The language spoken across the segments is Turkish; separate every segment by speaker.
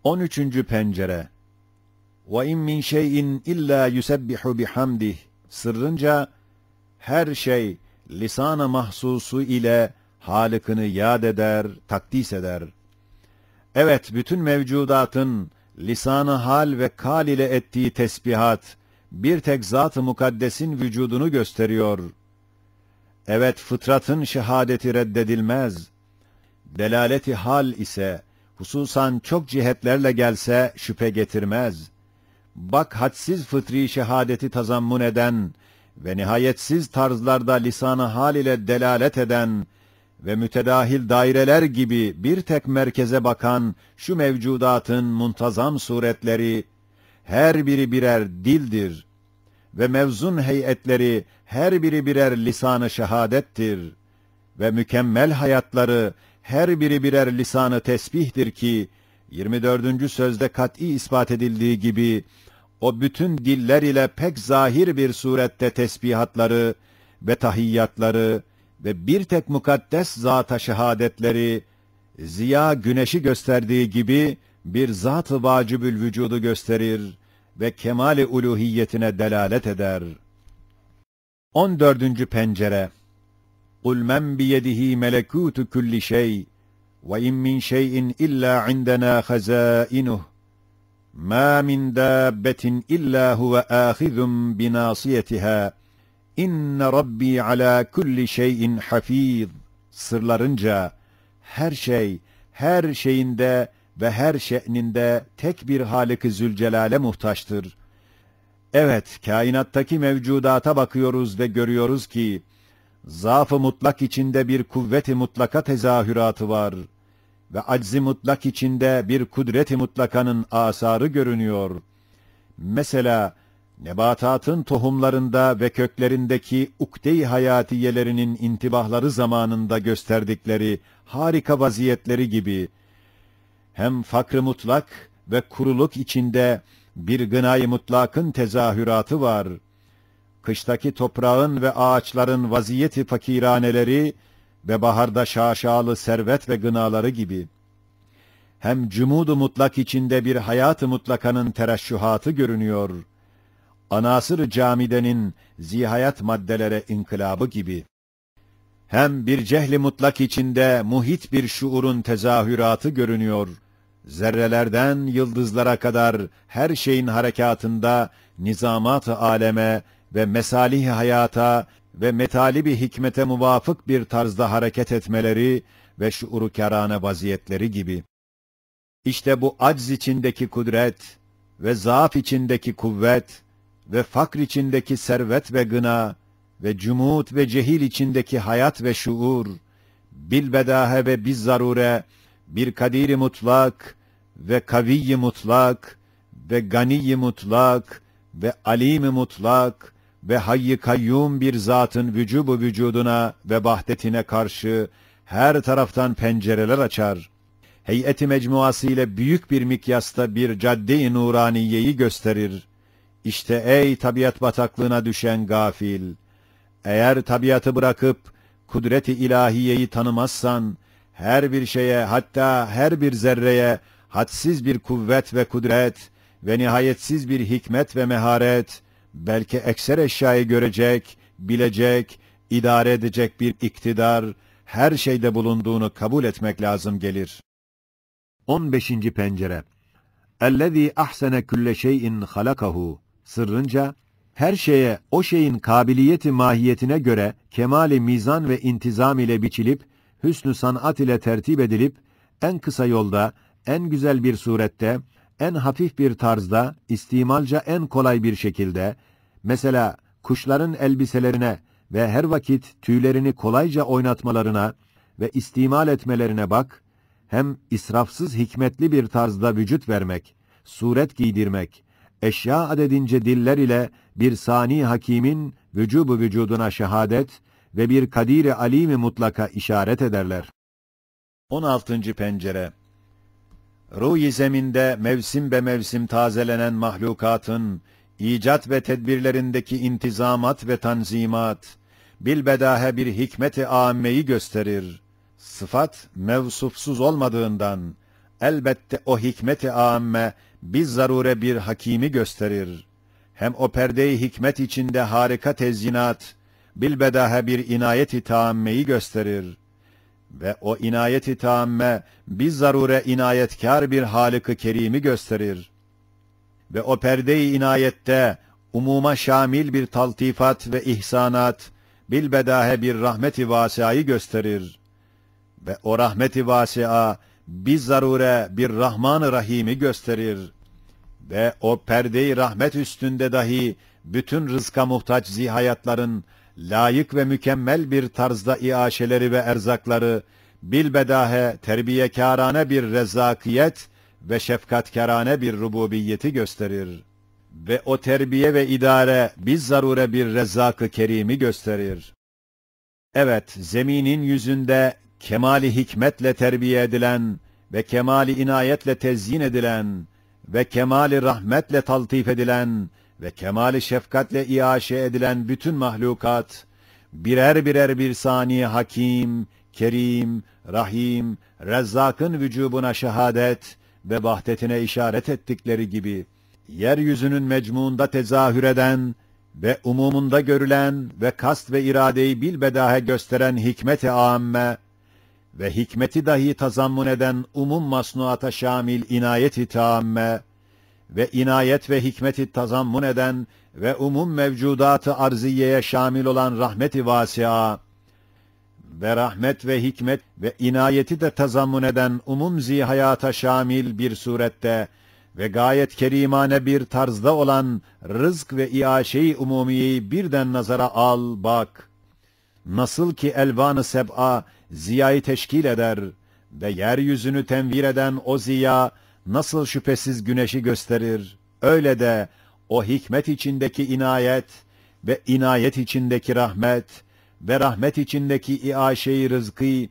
Speaker 1: 13. pencere. Ve in min şeyin illa yusebbihu bihamdih. Sırrınca her şey lisan-ı mahsusu ile Halık'ını yad eder, takdis eder. Evet, bütün mevcudatın lisan-ı hal ve kal ile ettiği tesbihat bir tek Zat-ı Mukaddesin vücudunu gösteriyor. Evet, fıtratın şehadeti reddedilmez. Delaleti hal ise hususan çok cihetlerle gelse şüphe getirmez. Bak, hadsiz fıtri şehadeti tazammun eden ve nihayetsiz tarzlarda lisan-ı hal ile delalet eden ve mütedahil daireler gibi bir tek merkeze bakan şu mevcudatın muntazam suretleri, her biri birer dildir ve mevzun heyetleri her biri birer lisan-ı şehadettir ve mükemmel hayatları her biri birer lisan-ı tesbihtir ki, 24. sözde kat'î ispat edildiği gibi, o bütün diller ile pek zahir bir surette tesbihatları ve tahiyyatları ve bir tek mukaddes zata şehadetleri, ziya güneşi gösterdiği gibi bir zat-ı vacibül vücudu gösterir ve kemal-i uluhiyetine delalet eder. 14. pencere. قُلْ مَنْ بِيَدِهِ مَلَكُوتُ كُلِّ شَيْءٍ وَاِنْ مِنْ شَيْءٍ إِلَّا عِنْدَنَا خَزَائِنُهُ مَا مِنْ دَابَّةٍ إِلَّا هُوَ آخِذٌ بِنَاصِيَتِهَا اِنَّ رَبِّي عَلَى كُلِّ شَيْءٍ حَف۪يظٌ. Sırlarınca her şey, her şeyinde ve her şe'ninde tek bir Hâlık-ı Zülcelal'e muhtaçtır. Evet, kainattaki mevcudata bakıyoruz ve görüyoruz ki, zaaf-ı mutlak içinde bir kuvvet-i mutlaka tezahüratı var ve acz-i mutlak içinde bir kudret-i mutlakanın asarı görünüyor. Mesela, nebatatın tohumlarında ve köklerindeki ukde-i hayatiyelerinin intibahları zamanında gösterdikleri harika vaziyetleri gibi, hem fakr-ı mutlak ve kuruluk içinde bir gınay-ı mutlakın tezahüratı var. Kıştaki toprağın ve ağaçların vaziyeti fakiraneleri ve baharda şaşalı servet ve gınaları gibi. Hem cumud-u mutlak içinde bir hayat-ı mutlakanın tereşşuhatı görünüyor. Anasır-ı camidenin zihayat maddelere inkılabı gibi. Hem bir cehli mutlak içinde muhit bir şuurun tezahüratı görünüyor. Zerrelerden yıldızlara kadar her şeyin harekatında nizamat-ı aleme ve mesalih-i hayata ve metalibi hikmete muvafık bir tarzda hareket etmeleri ve şuuru kârâne vaziyetleri gibi. İşte bu acz içindeki kudret ve zaaf içindeki kuvvet ve fakr içindeki servet ve gına ve cumut ve cehil içindeki hayat ve şuur, bilbedahe ve bizzarure bir kadir-i mutlak ve kaviy-i mutlak ve gani-i mutlak ve alim-i mutlak ve hayy-i kayyum bir zatın vücubu vücuduna ve vahdetine karşı her taraftan pencereler açar. Heyet-i mecmuası ile büyük bir mikyasta bir cadde-i nuraniyeyi gösterir. İşte ey tabiat bataklığına düşen gafil! Eğer tabiatı bırakıp kudret-i ilahiyeyi tanımazsan, her bir şeye, hatta her bir zerreye hadsiz bir kuvvet ve kudret ve nihayetsiz bir hikmet ve meharet, belki ekser eşyayı görecek, bilecek, idare edecek bir iktidar, her şeyde bulunduğunu kabul etmek lazım gelir. 15. pencere. اَلَّذ۪ي اَحْسَنَ كُلَّ شَيْءٍ خَلَقَهُ. Sırrınca, her şeye o şeyin kabiliyeti mahiyetine göre kemali mizan ve intizam ile biçilip, hüsnü sanat ile tertip edilip, en kısa yolda, en güzel bir surette, en hafif bir tarzda, istimalca en kolay bir şekilde, mesela kuşların elbiselerine ve her vakit tüylerini kolayca oynatmalarına ve istimal etmelerine bak, hem israfsız hikmetli bir tarzda vücut vermek, suret giydirmek, eşya adedince diller ile bir sani hakimin vücubu vücuduna şehadet ve bir kadir-i alim-i mutlaka işaret ederler. 16. pencere. Ruh-i zeminde mevsim be mevsim tazelenen mahlukatın icat ve tedbirlerindeki intizamat ve tanzimat, bilbedahe bir hikmet-i âmmeyi gösterir. Sıfat, mevsufsuz olmadığından, elbette o hikmet-i âmme bizzarure bir hakimi gösterir. Hem o perde-i hikmet içinde harika tezyinat, bilbedahe bir inayet-i tâmmeyi gösterir. Ve o inayet-i tâmme bizzarure inayetkâr bir Hâlık-ı Kerîm'i gösterir. Ve o perde-i inayette umuma şamil bir taltifat ve ihsanat, bilbedahe bir rahmet-i vâsiayı gösterir. Ve o rahmet-i vâsia bizzarure bir Rahman-ı Rahîm'i gösterir. Ve o perde-i rahmet üstünde dahi bütün rızka muhtaç zihayatların layık ve mükemmel bir tarzda iaşeleri ve erzakları, bilbedahe terbiyekârane bir rezzâkiyet ve şefkatkârane bir rububiyeti gösterir. Ve o terbiye ve idare bizzarure bir Rezzak-ı Kerîm'i gösterir. Evet, zeminin yüzünde kemali hikmetle terbiye edilen ve kemali inayetle tezyin edilen ve kemali rahmetle taltif edilen ve kemali şefkatle iaşe edilen bütün mahlukat, birer birer bir saniye Hakim, Kerim, Rahim, Rezzak'ın vücubuna şehadet ve vahdetine işaret ettikleri gibi, yeryüzünün mecmuunda tezahür eden ve umumunda görülen ve kast ve iradeyi bilbedahe gösteren hikmet-i âmme ve hikmeti dahi tazammun eden umum masnuata şamil inayet-i tâmme ve inayet ve hikmeti tazammun eden ve umum mevcudat-ı arziyeye şamil olan rahmet-i vâsi'a ve rahmet ve hikmet ve inayeti de tazammun eden umum zihayata şamil bir surette ve gayet kerimane bir tarzda olan rızk ve iaşe-i umumiyeyi birden nazara al, bak. Nasıl ki elvan-ı seb'a ziyayı teşkil eder ve yeryüzünü tenvir eden o ziya nasıl şüphesiz güneşi gösterir, öyle de o hikmet içindeki inayet ve inayet içindeki rahmet ve rahmet içindeki iaşe-i rızkı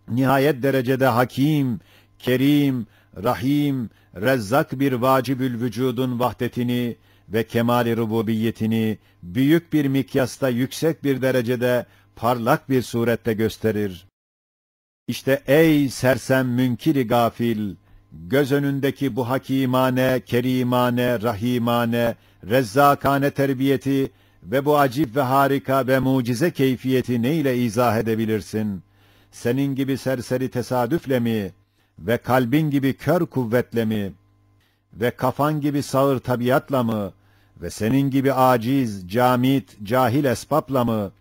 Speaker 1: nihayet derecede hakim, kerim, rahim, rezzak bir vacibül vücudun vahdetini ve kemali rububiyetini büyük bir mikyasta yüksek bir derecede parlak bir surette gösterir. İşte ey sersem münkiri gafil, göz önündeki bu hakimane, kerimane, rahimane, rezzakane terbiyeti ve bu acip ve harika ve mucize keyfiyeti ne ile izah edebilirsin? Senin gibi serseri tesadüfle mi? Ve kalbin gibi kör kuvvetle mi? Ve kafan gibi sağır tabiatla mı? Ve senin gibi aciz, camit, cahil esbapla mı?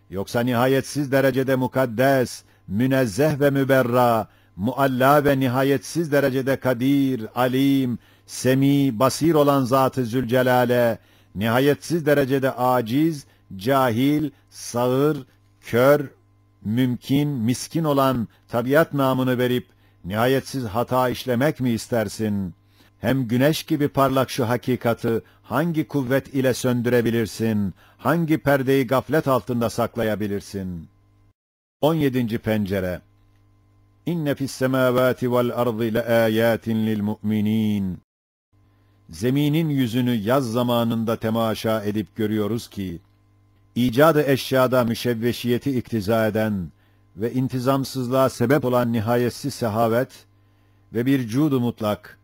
Speaker 1: Yoksa nihayetsiz derecede mukaddes, münezzeh ve müberra, mualla ve nihayetsiz derecede kadir, alim, semi, basir olan Zat-ı Zülcelal'e, nihayetsiz derecede aciz, cahil, sağır, kör, mümkün, miskin olan tabiat namını verip, nihayetsiz hata işlemek mi istersin? Hem güneş gibi parlak şu hakikatı hangi kuvvet ile söndürebilirsin? Hangi perdeyi gaflet altında saklayabilirsin? 17. pencere. İnne fis semâvâti vel ardı leâyâtin lil mu'minîn. Zeminin yüzünü yaz zamanında temaşa edip görüyoruz ki, icadı eşyada müşevveşiyeti iktiza eden ve intizamsızlığa sebep olan nihayetsiz sehavet ve bir cudu mutlak,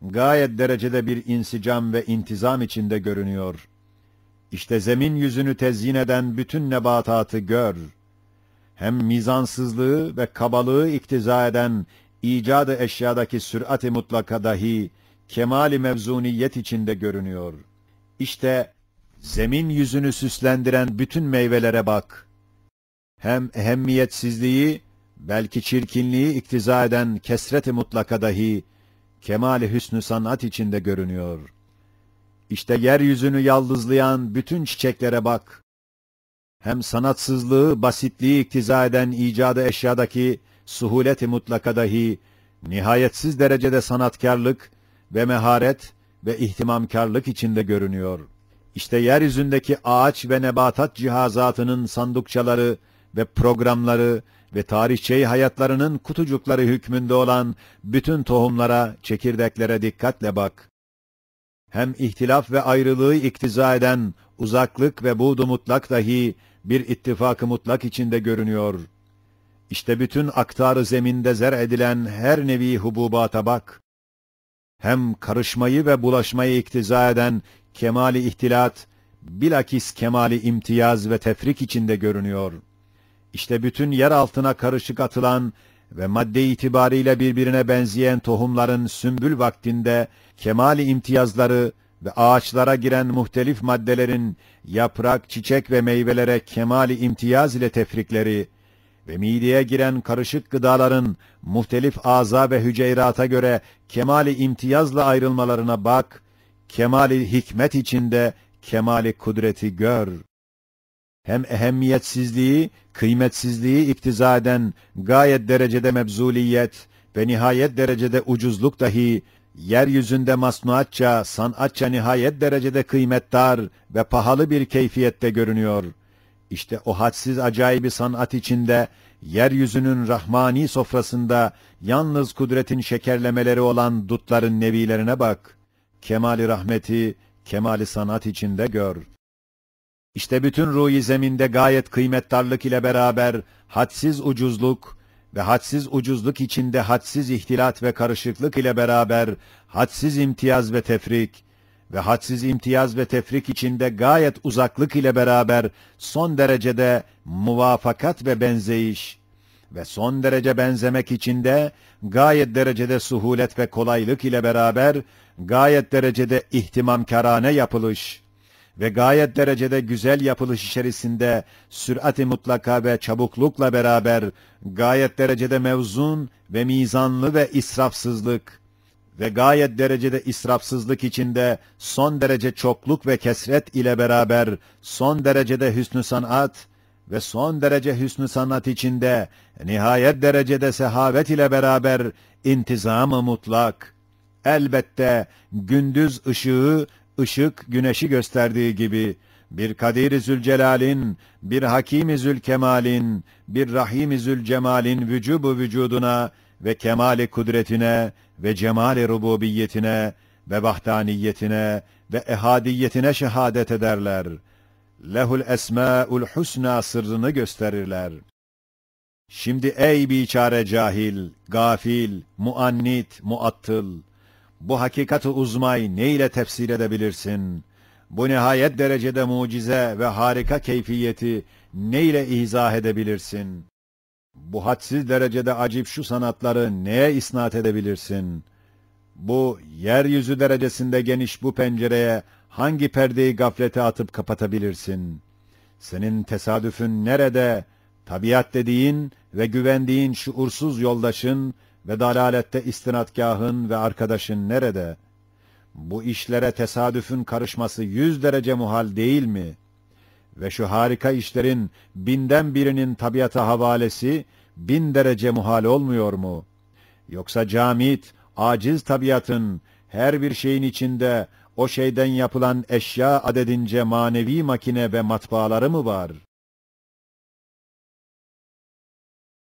Speaker 1: gayet derecede bir insicam ve intizam içinde görünüyor. İşte zemin yüzünü tezyin eden bütün nebatatı gör. Hem mizansızlığı ve kabalığı iktiza eden icadı eşyadaki sürat-i mutlaka dahi kemali mevzuniyet içinde görünüyor. İşte zemin yüzünü süslendiren bütün meyvelere bak. Hem ehemmiyetsizliği, belki çirkinliği iktiza eden kesret-i mutlaka dahi kemali hüsnü sanat içinde görünüyor. İşte yeryüzünü yaldızlayan bütün çiçeklere bak. Hem sanatsızlığı, basitliği iktiza eden icadı eşyadaki suhulet-i mutlaka dahi nihayetsiz derecede sanatkarlık ve meharet ve ihtimamkarlık içinde görünüyor. İşte yeryüzündeki ağaç ve nebatat cihazatının sandukçaları ve programları ve tarihçeyi hayatlarının kutucukları hükmünde olan bütün tohumlara, çekirdeklere dikkatle bak. Hem ihtilaf ve ayrılığı iktiza eden uzaklık ve buğdu mutlak dahi bir ittifak-ı mutlak içinde görünüyor. İşte bütün aktar-ı zeminde zer edilen her nevi hububata bak. Hem karışmayı ve bulaşmayı iktiza eden kemali ihtilat, bilakis kemali imtiyaz ve tefrik içinde görünüyor. İşte bütün yer altına karışık atılan ve madde itibariyle birbirine benzeyen tohumların sümbül vaktinde kemali imtiyazları ve ağaçlara giren muhtelif maddelerin yaprak, çiçek ve meyvelere kemali imtiyaz ile tefrikleri ve mideye giren karışık gıdaların muhtelif aza ve hüceyrata göre kemali imtiyazla ayrılmalarına bak, kemali hikmet içinde kemali kudreti gör. Hem ehemmiyetsizliği, kıymetsizliği iktiza eden gayet derecede mebzuliyet ve nihayet derecede ucuzluk dahi, yeryüzünde masnuatça, sanatça nihayet derecede kıymetdar ve pahalı bir keyfiyette görünüyor. İşte o hadsiz acayibi sanat içinde, yeryüzünün rahmani sofrasında yalnız kudretin şekerlemeleri olan dutların nevilerine bak. Kemali rahmeti, kemali sanat içinde gör. İşte bütün ruh-i zeminde gayet kıymetdarlık ile beraber hadsiz ucuzluk ve hadsiz ucuzluk içinde hadsiz ihtilat ve karışıklık ile beraber hadsiz imtiyaz ve tefrik ve hadsiz imtiyaz ve tefrik içinde gayet uzaklık ile beraber son derecede muvafakat ve benzeyiş ve son derece benzemek içinde gayet derecede suhulet ve kolaylık ile beraber gayet derecede ihtimamkarane yapılış ve gayet derecede güzel yapılış içerisinde sürat-i mutlaka ve çabuklukla beraber gayet derecede mevzun ve mizanlı ve israfsızlık ve gayet derecede israfsızlık içinde son derece çokluk ve kesret ile beraber son derecede hüsnü sanat ve son derece hüsnü sanat içinde nihayet derecede sehavet ile beraber intizam-ı mutlak. Elbette gündüz ışık güneşi gösterdiği gibi bir Kadir-i Zülcelal'in, bir Hakim-i Zülkemal'in, bir Rahim-i Zülcemal'in vücubu vücuduna ve kemali kudretine ve cemali rububiyetine ve vahdaniyetine ve ehadiyetine şehadet ederler. Lehul esmâ'ul husnâ sırrını gösterirler. Şimdi ey biçare cahil, gafil, muannit, muattıl, bu hakikat-ı uzmayı ne ile tefsir edebilirsin? Bu nihayet derecede mucize ve harika keyfiyeti ne ile izah edebilirsin? Bu hadsiz derecede acip şu sanatları neye isnat edebilirsin? Bu yeryüzü derecesinde geniş bu pencereye hangi perdeyi gaflete atıp kapatabilirsin? Senin tesadüfün nerede? Tabiat dediğin ve güvendiğin şuursuz yoldaşın ve dalalette istinadgahın ve arkadaşın nerede? Bu işlere tesadüfün karışması 100 derece muhal değil mi? Ve şu harika işlerin binden birinin tabiata havalesi 1000 derece muhal olmuyor mu? Yoksa camit, aciz tabiatın her bir şeyin içinde o şeyden yapılan eşya adedince manevi makine ve matbaaları mı var?